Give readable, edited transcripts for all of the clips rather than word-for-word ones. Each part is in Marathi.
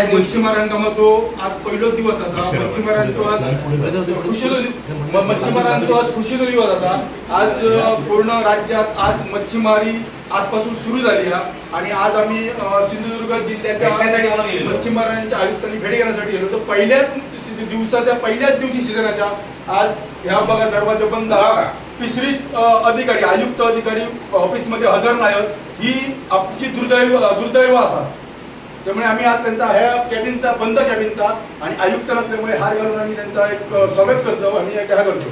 मच्छीमारांकामाचो आज पहिलो दिवस असा। मच्छीमारांचो आज खुशीचो दिवस असा। आज पूर्ण राज्यात आज मच्छीमारी आजपासून सुरू झाली आहे आणि आज आम्ही सिंधुदुर्ग जिल्ह्याच्या मच्छीमारांच्या आयुक्तांनी भेट घेण्यासाठी गेलो। तर पहिल्याच दिवशी सीझनाच्या आज ह्या बघा दरवाजा बंद, 35 अधिकारी आयुक्त अधिकारी ऑफिस मध्ये हजर नाहीत। ही आमची दुर्दैव असा। त्यामुळे आम्ही आज त्यांचा ह्या कॅबिनचा बंद कॅबिनचा आणि आयुक्त नसल्यामुळे हार घालून आम्ही त्यांचा एक स्वागत करतो आणि एक ह्या करतो।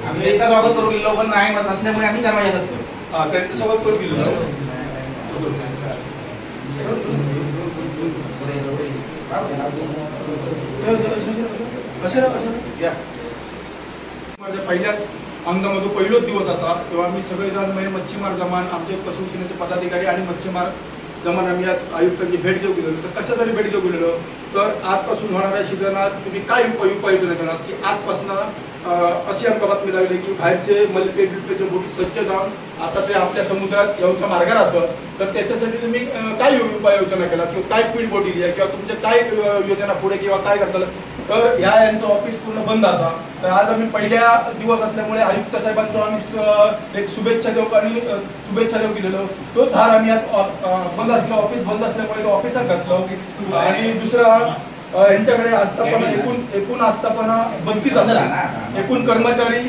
आम्ही एकदा स्वागत करू गेलो पण नाही मत नसल्यामुळे आम्ही दरवाजातच करू। त्यांचं स्वागत करू गेलो। माझ्या पहिल्याच अंगामधून पहिलोच दिवस असा तेव्हा आम्ही सगळेजण म्हणजे मच्छीमार जमान आमचे पशुसेनेचे पदाधिकारी आणि मच्छीमार जमान आम्ही आज आयुक्तांची भेट घेऊ गेलो। तर कशासाठी भेट घेऊ गेलेलो तर आजपासून होणाऱ्या सीझनात तुम्ही काय उपाययोजना केला की आजपासून अशी आमच्या बातमी लागली की बाहेरचे मल्पेचे बोटी सज्ज जाऊन आता ते आपल्या समुद्रात येऊच्या मार्गावर असत। तर त्याच्यासाठी तुम्ही काय उपाययोजना केला किंवा काय स्पीड बोट दिली किंवा तुमच्या काय योजना पुढे किंवा काय करता। तर यांचं ऑफिस पूर्ण बंद असा। तर आज आम्ही पहिल्या दिवस असल्यामुळे आयुक्त साहेबांचा आम्ही एक शुभेच्छा देऊ गेलेलो। तोच हार आम्ही आज बंद असला ऑफिस बंद असल्यामुळे तो ऑफिसात घातलो। आणि दुसरा यांच्याकडे आस्थापना एकूण आस्थापना 32 असतात। एकूण कर्मचारी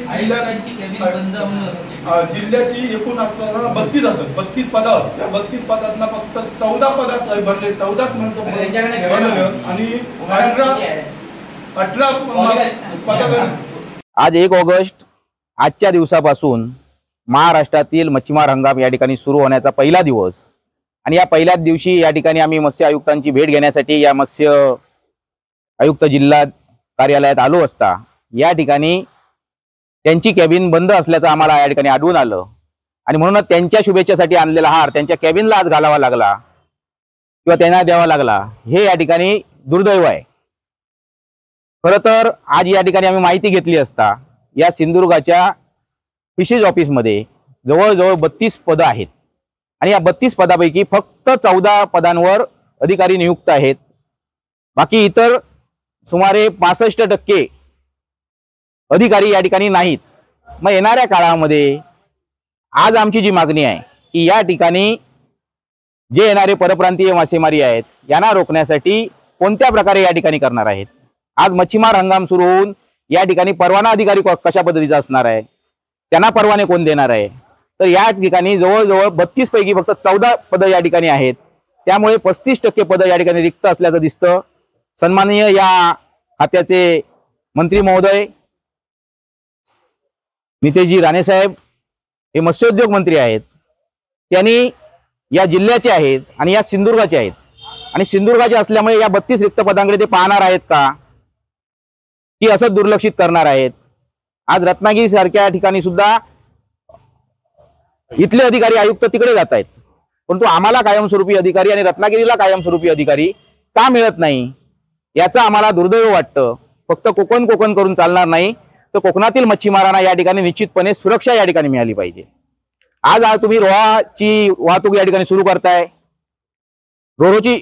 जिल्ह्याची एकूण आस्थापना 32 असतात। 32 पदावर त्या 32 पदांना फक्त 14 पदाच भरले, 14 माणसं आणि 18 पदावर। आज 1 ऑगस्ट आजच्या दिवसापासून महाराष्ट्रातील मच्छीमार हंगाम या ठिकाणी सुरू होण्याचा पहिला दिवस आणि या पहिल्याच दिवशी या ठिकाणी आम्ही मत्स्य आयुक्तांची भेट घेण्यासाठी या मत्स्य आयुक्त जिल्हा कार्यालयात आलो असता या ठिकाणी त्यांची कॅबिन बंद असल्याचं आम्हाला या ठिकाणी आढळून आलं आणि म्हणूनच त्यांच्या शुभेच्छेसाठी आणलेला हार त्यांच्या कॅबिनला आज घालावा लागला किंवा त्यांना द्यावा लागला, हे या ठिकाणी दुर्दैव आहे। खरं तर आज या ठिकाणी आम्ही माहिती घेतली असता या सिंधुदुर्गाच्या फिशेज ऑफिसमध्ये जवळजवळ 32 पदं आहेत आणि या 32 पदापैकी फक्त 14 पदांवर अधिकारी नियुक्त आहेत। बाकी इतर सुमारे 65% अधिकारी या ठिकाणी नाहीत। मग येणाऱ्या काळामध्ये आज आमची जी मागणी आहे की या ठिकाणी जे येणारे परप्रांतीय मासेमारी आहेत यांना रोखण्यासाठी कोणत्या प्रकारे या ठिकाणी करणार आहेत। आज मच्छीमार हंगाम सुरू होऊन या ठिकाणी परवाना अधिकारी कशा पद्धतीचा असणार आहे, त्यांना परवाने कोण देणार आहे। तर या ठिकाणी जवळजवळ 32 पैकी फक्त 14 पदं या ठिकाणी आहेत। त्यामुळे 35% पदं या ठिकाणी रिक्त असल्याचं दिसतं। सन्माननीय या खात्याचे मंत्री महोदय नितेशजी राणे साहेब हे मत्स्योद्योग मंत्री आहेत, त्यांनी या जिल्ह्याचे आहेत आणि या सिंधुदुर्गाचे आहेत आणि सिंधुदुर्गाचे असल्यामुळे या 32 रिक्त पदांकडे ते पाहणार आहेत का की असं दुर्लक्षित करणार आहेत। आज रत्नागिरी सारख्या ठिकाणी सुद्धा इथले अधिकारी आयुक्त तिकडे जात आहेत, परंतु आम्हाला कायमस्वरूपी अधिकारी आणि रत्नागिरीला कायमस्वरूपी अधिकारी का मिळत नाही याचा आम्हाला दुर्दैव वाटतं। फक्त कोकण करून चालणार नाही, तर कोकणातील मच्छीमारांना या ठिकाणी निश्चितपणे सुरक्षा या ठिकाणी मिळाली पाहिजे। आज तुम्ही रोहाची वाहतूक या ठिकाणी सुरू करताय, रोरोची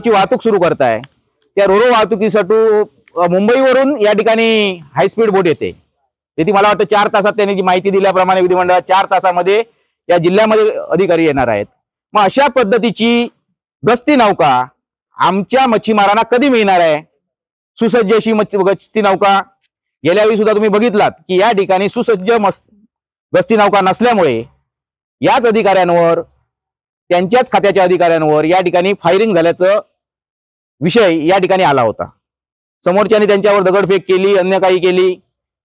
वाहतूक सुरू करताय। त्या रोरो वाहतुकीसाठी मुंबईवरून या ठिकाणी हायस्पीड बोट येते। ती मला वाटतं 4 तासात त्यांनी जी माहिती दिल्याप्रमाणे विधिमंडळात 4 तासामध्ये या जिल्ह्यामध्ये अधिकारी येणार आहेत। मग अशा पद्धतीची गस्ती नौका आमच्या मच्छीमारांना कधी मिळणार आहे? सुसज्ज अशी गस्ती नौका गेल्यावेळी सुद्धा तुम्ही बघितलात की या ठिकाणी सुसज्ज गस्ती नौका नसल्यामुळे याच अधिकाऱ्यांवर त्यांच्याच खात्याच्या अधिकाऱ्यांवर या ठिकाणी फायरिंग झाल्याचं विषय या ठिकाणी आला होता। समोरच्याने त्यांच्यावर दगडफेक केली, अन्य काही केली,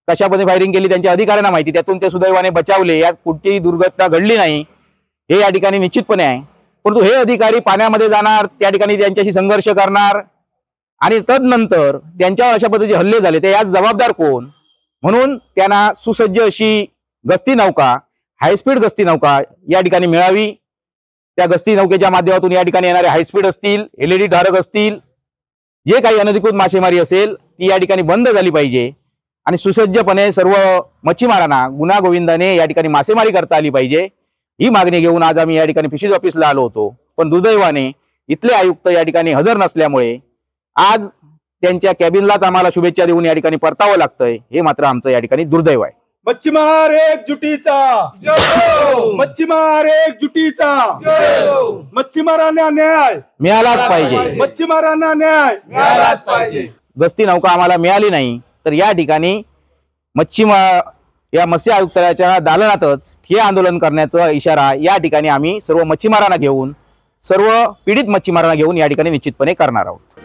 कशा पद्धतीने फायरिंग केली त्यांच्या अधिकाऱ्यांना माहिती। त्यातून ते सुदैवाने बचावले, यात कुठलीही दुर्घटना घडली नाही हे या ठिकाणी निश्चितपणे आहे। परंतु हे अधिकारी पाण्यामध्ये जाणार, त्या ठिकाणी त्यांच्याशी संघर्ष करणार आणि तदनंतर त्यांच्यावर अशा पद्धतीचे हल्ले झाले, ते याच जबाबदार कोण? म्हणून त्यांना सुसज्ज अशी गस्ती नौका, हायस्पीड गस्ती नौका या ठिकाणी मिळावी। त्या गस्ती नौकेच्या माध्यमातून या ठिकाणी येणारे हायस्पीड असतील, LED धारक असतील, जे काही अनधिकृत मासेमारी असेल ती या ठिकाणी बंद झाली पाहिजे आणि सुसज्जपणे सर्व मच्छीमारांना गुण्यागोविंदाने या ठिकाणी मासेमारी करता आली पाहिजे। ही मागणी घेऊन आज आम्ही या ठिकाणी फिशरीज ऑफिसला आलो होतो, पण दुर्दैवाने इथले आयुक्त या ठिकाणी हजर नसल्यामुळे आज त्यांच्या कॅबिनलाच आम्हाला शुभेच्छा देऊन या ठिकाणी परतावं लागतंय। हे मात्र आमचं या ठिकाणी दुर्दैव आहे। मच्छीमार एकजुटीचा, मच्छीमार एकजुटीचा, मच्छीमारांना न्याय मिळालाच पाहिजे, मच्छीमारांना न्याय मिळालाच पाहिजे। गस्ती नौका आम्हाला मिळाली नाही तर या ठिकाणी या मत्स्य आयुक्तालयाच्या दालनातच ठिय्या आंदोलन करण्याचा इशारा या ठिकाणी आम्ही सर्व मच्छीमारांना घेऊन, सर्व पीडित मच्छीमारांना घेऊन या ठिकाणी निश्चितपणे करणार आहोत।